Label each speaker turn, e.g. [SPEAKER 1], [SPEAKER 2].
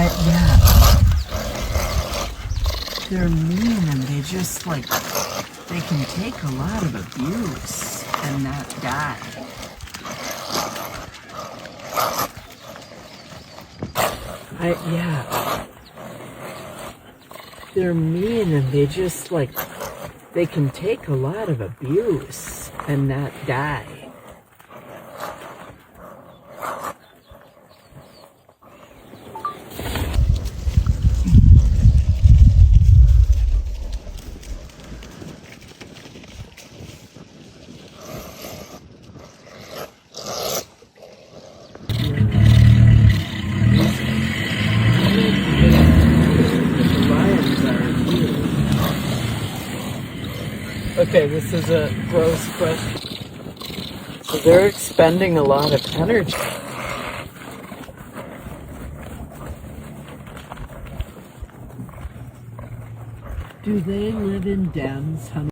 [SPEAKER 1] Yeah. They're mean and they just like, they can take a lot of abuse and not die. Yeah. They're mean and they just like, they can take a lot of abuse and not die. Okay, this is a gross question. So they're expending a lot of energy. Do they live in dens, honey?